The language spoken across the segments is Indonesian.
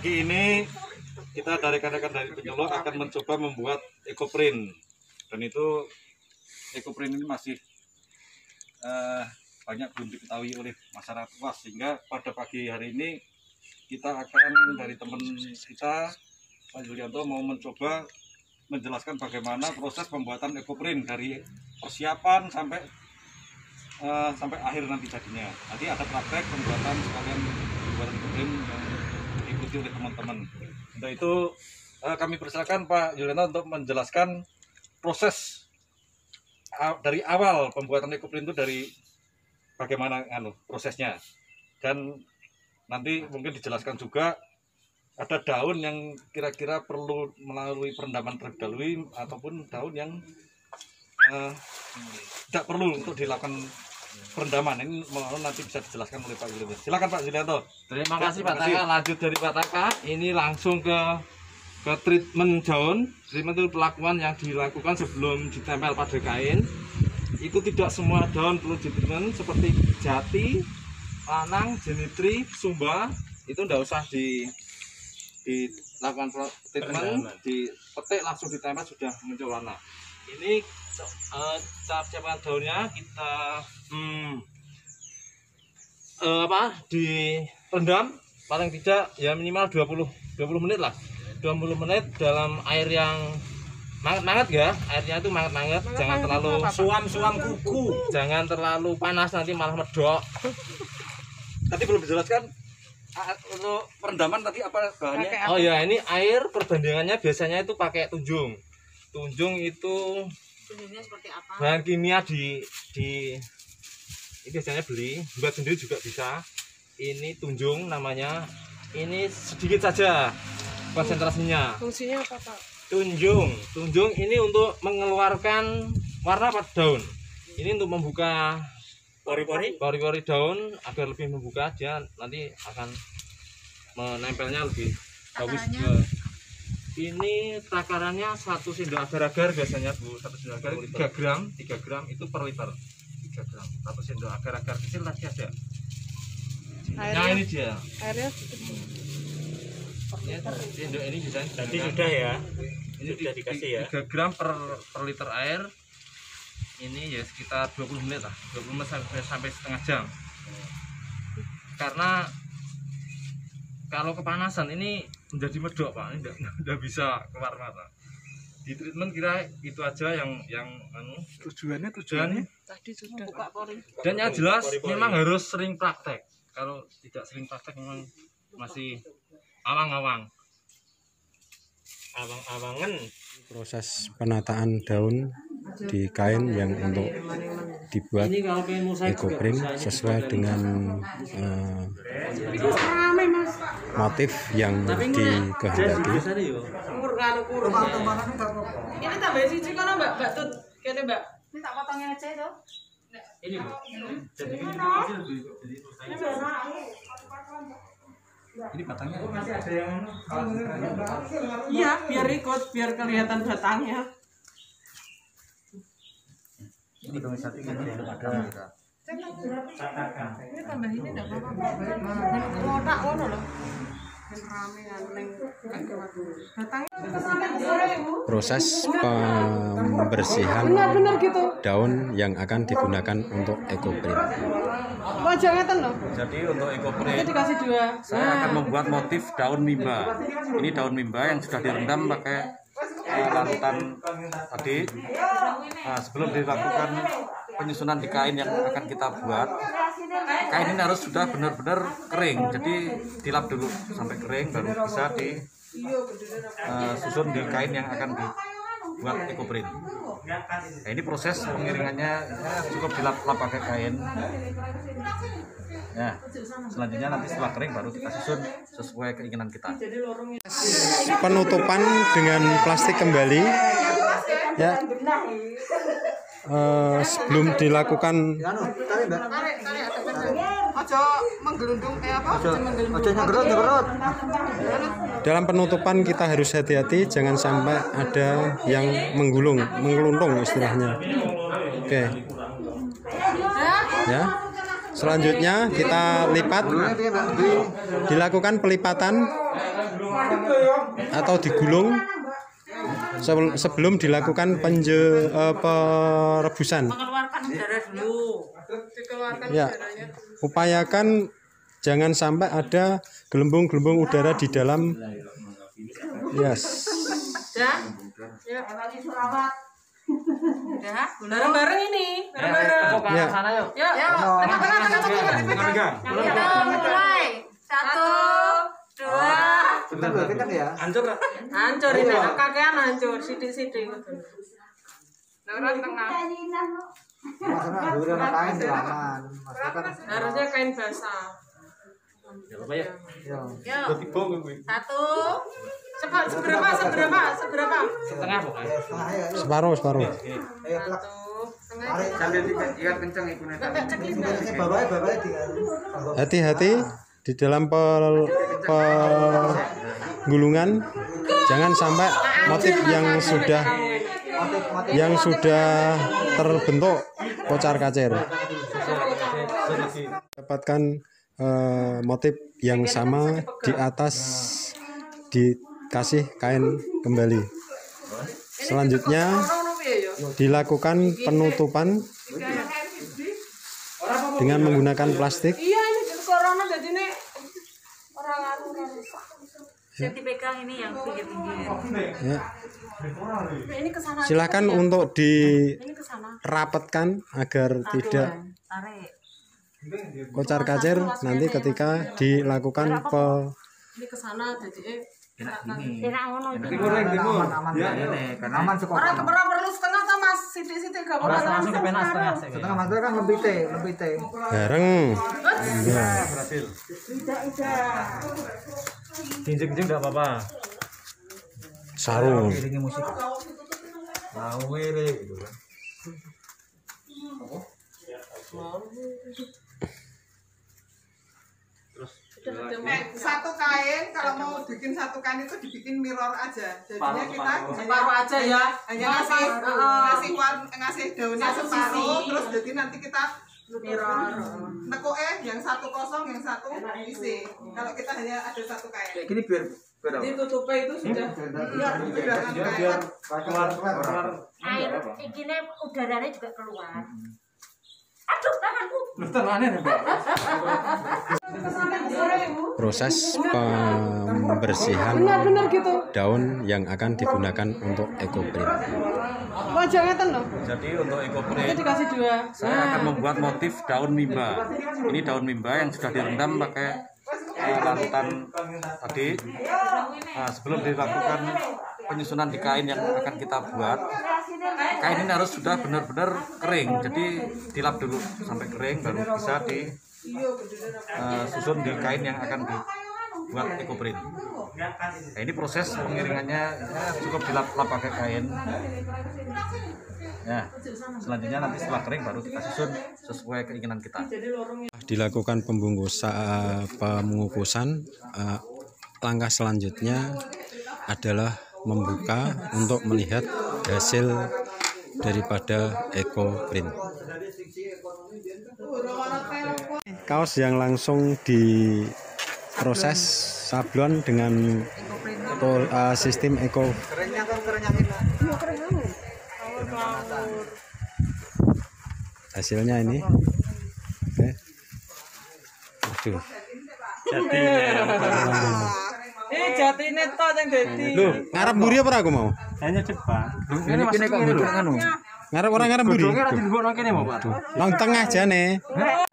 pagi ini kita dari rekan-rekan dari penyuluh akan mencoba membuat ekoprint, dan itu ekoprint ini masih banyak belum diketahui oleh masyarakat luas, sehingga pada pagi hari ini kita akan dari teman kita Pak Yulianto mau mencoba menjelaskan bagaimana proses pembuatan ekoprint dari persiapan sampai akhir nanti jadinya. Nanti ada praktek pembuatan ekoprint yang diikuti oleh teman-teman. Untuk itu kami persilakan Pak Yulianto untuk menjelaskan proses dari awal pembuatan ekoprint itu dari bagaimana prosesnya, dan nanti mungkin dijelaskan juga ada daun yang kira-kira perlu melalui perendaman terlebih dahulu ataupun daun yang tidak perlu untuk dilakukan perendaman. Ini nanti bisa dijelaskan oleh Pak Yulianto. Silakan Pak Yulianto. Terima kasih Pak Taka. Lanjut dari Pak Taka, ini langsung ke treatment daun. Treatment itu pelakuan yang dilakukan sebelum ditempel pada kain. Itu tidak semua daun perlu ditreatment, seperti jati, lanang, jenitri, sumba, itu tidak usah dilakukan treatment, dipetik langsung ditempel sudah muncul warna. Ini cara siapkan daunnya kita direndam paling tidak ya minimal 20 menit lah. 20 menit dalam air yang manget-manget ya, airnya itu manget-manget, jangan terlalu suam-suam kuku, jangan terlalu panas nanti malah medok. Tadi belum dijelaskan untuk perendaman tadi apa bahannya? Oh ya, ini air perbandingannya biasanya itu pakai tunjung. Tunjung itu seperti apa? Bahan kimia ini biasanya beli, buat sendiri juga bisa. Ini tunjung namanya. Ini sedikit saja konsentrasinya. Fungsinya apa Pak? Tunjung ini untuk mengeluarkan warna pada daun. Ini untuk membuka pori-pori daun agar lebih membuka, dia nanti akan menempelnya lebih bagus. Ini takarannya 1 sendok agar-agar biasanya Bu, 1 sendok agar 3 gram itu per liter. 3 gram. 1 sendok agar-agar kecil tadi ada. Nah ini dia. Airnya sendok ini bisa tadi sudah ya. Ini sudah dikasih ya. 3 gram per liter air. Ini ya sekitar 20 menit lah. 20 menit sampai setengah jam. Karena kalau kepanasan ini menjadi medok Pak, ini tidak bisa keluar mata. Di treatment kira itu aja yang tujuannya tadi sudah buka pori. dan yang jelas memang harus sering praktek. Kalau tidak sering praktek memang masih awang-awangan. Proses penataan daun di kain yang untuk dibuat ekoprint sesuai dengan motif yang dikehendaki. Ini tambah siji kono Mbak Tut. Kene Mbak. Ini tak potongnya aja itu. Ini Ini batangnya masih ada yang Iya, biar ikut, biar kelihatan batangnya. ini dong satu ini ada. Ini tambah ini enggak apa-apa. Kotak ngono loh. Proses pembersihan daun yang akan digunakan untuk ekoprint. Jadi untuk ekoprint Dikasih 2. saya akan membuat motif daun mimba. Ini daun mimba yang sudah direndam pakai larutan tadi. Nah, sebelum dilakukan penyusunan di kain yang akan kita buat, kain ini harus sudah benar-benar kering. Jadi dilap dulu sampai kering, baru bisa disusun di kain yang akan dibuat ekoprint. Nah, ini proses pengiringannya cukup dilap pakai kain. Nah, selanjutnya nanti setelah kering baru kita susun sesuai keinginan kita. Penutupan dengan plastik kembali ya. Sebelum dilakukan dalam penutupan kita harus hati-hati, jangan sampai ada yang menggeluntung istilahnya. Oke. Ya. Selanjutnya kita lipat, dilakukan pelipatan atau digulung sebelum dilakukan perebusan. Mengeluarkan udara dulu. Ya, upayakan jangan sampai ada gelembung-gelembung udara di dalam. Yes. Ya. Bareng-bareng ini. Bareng-bareng. Ya. Yuk. Tengah-tengah. Mulai. 1, 2. Hancur ini. Kakean hancur. Sidik-sidik. Orang tengah. Harusnya kain basah. Yuk. 1. Seberapa? Setengah pokoknya. Separuh. 1. Hati-hati di dalam penggulungan, jangan sampai motif yang sudah terbentuk kocar-kacir. Dapatkan motif yang sama di atas, dikasih kain kembali. Selanjutnya dilakukan penutupan dengan menggunakan plastik. Iya, ini corona jadi ini orang rusak. Yang dipegang ini yang pinggir-pinggir. Ya. Ini kesana. Silakan untuk Ini kesana. dirapatkan agar tidak Tarik. kocar-kacir nanti ketika dilakukan Ini kesana jadi Enak ngono iki. orang keberapa perlu setengah sama sidik-sidik gak boleh langsung Setengah mas kan lebih teh. bareng. Ya. Jinjing-jinjing enggak apa-apa. Sarung. Iringi musik. Gitu kan. Satu kain kalau mau bikin satu kain itu dibikin mirror aja. Jadinya kita separuh aja ya. hanya ngasih daunnya separuh, terus jadi nanti kita nekuk yang satu kosong, yang satu isi. Kalau kita hanya ada satu kain. Kayak gini biar Ditutupnya itu sudah. Biar keluar. Air ikine udaranya juga keluar. Aduh tanganku. Proses pembersihan daun yang akan digunakan untuk ekoprint. Jadi untuk ekoprint Dikasih 2. saya akan membuat motif daun mimba. Ini daun mimba yang sudah direndam pakai larutan tadi. Nah, sebelum dilakukan penyusunan di kain yang akan kita buat, kain ini harus sudah benar-benar kering. Jadi dilap dulu sampai kering baru bisa disusun di kain yang akan dibuat ekoprint. Nah, ini proses pengiringannya cukup dilap-lap pakai kain. Nah, selanjutnya nanti setelah kering baru kita susun sesuai keinginan kita. Dilakukan pengukusan, langkah selanjutnya adalah membuka untuk melihat hasil daripada ekoprint. Kaos yang langsung diproses sablon dengan sistem eco. Hasilnya ini. Oke. Aduh. Jatine to sing dadi. Loh, ngarep mburi apa aku mau? Hanya cepat. Ini kok ngeduk anu. Ngarep orang ngarep mburi. Ora dilebokno kene mau, Pak. Nang tengah jane. Dua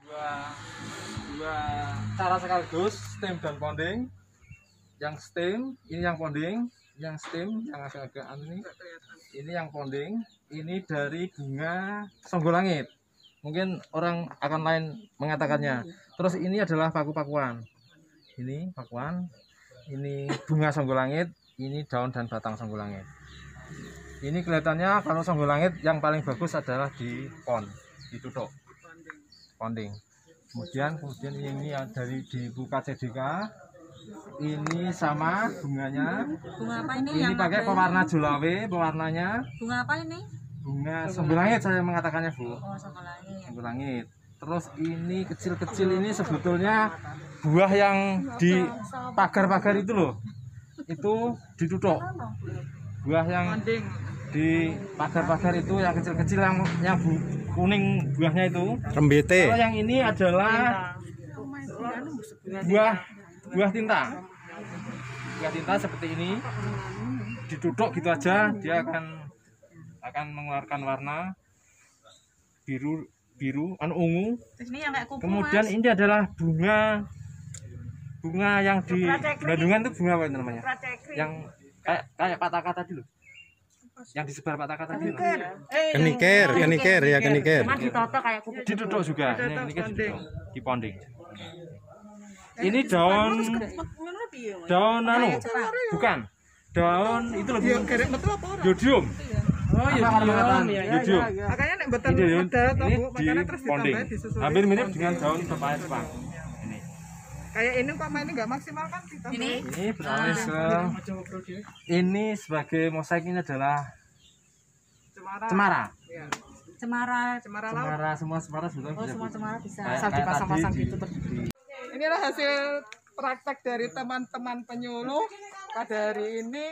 cara sekaligus, stem dan ponding. Yang stem, ini yang ponding, yang stem yang agak-agak anu ini. Ini yang ponding, ini dari bunga songgolangit. Mungkin orang akan lain mengatakannya. Terus ini adalah paku-pakuan. Ini pakuan, ini bunga songgolangit, ini daun dan batang songgolangit. Ini kelihatannya kalau songgolangit yang paling bagus adalah di pon, ditutup, ponding. Kemudian ini yang dari di buka CDK, ini sama bunganya. Bunga apa ini? Ini pakai pewarna julawe, pewarnanya. Bunga apa ini? Bunga songgolangit saya mengatakannya, Bu. Oh, songgolangit. Songgolangit. Terus ini kecil-kecil ini sebetulnya buah yang di pagar-pagar itu loh. itu ditutup. Buah yang di pagar-pagar itu yang kecil-kecil yang kuning buahnya itu. Rembete. Kalau yang ini adalah buah tinta. Buah tinta seperti ini. Ditutup gitu aja, dia akan mengeluarkan warna biru ungu. Ini yang kayak kuku, Kemudian Mas. ini adalah bunga yang di Bandungan itu bunga apa itu namanya? Pratekri. Yang kayak pataka tadi loh. Yang disebar pataka tadi loh. Kenikir ya kenikir. Cuma ditotok kayak kuku. Ditutup juga. Ini kan ditutup. Diponding. Ini daun bukan. Daun itu lebih yodium. Oh Yodium. Makanya nek mboten Ini ada to Bu, makanya terus diponding. ditambah disusul. Hampir mirip dengan daun pepaya Jepang. Ini. Kayak ini Pak ini enggak maksimal kan ditambah. Ini beralih ke ini sebagai mosaik ini adalah cemara. Iya. Cemara. Cemara laut. Semua cemara sudah bisa. Semua cemara bisa. Asal dipasang-pasang gitu Inilah hasil praktek dari teman-teman penyuluh pada hari ini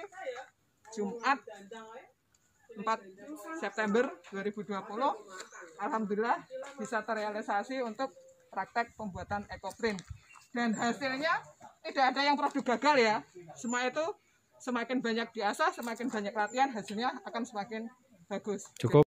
Jumat 4 September 2020. Alhamdulillah bisa terrealisasi untuk praktek pembuatan ekoprint. Dan hasilnya tidak ada yang produk gagal ya. Semua itu semakin banyak diasah, semakin banyak latihan, hasilnya akan semakin bagus. Cukup.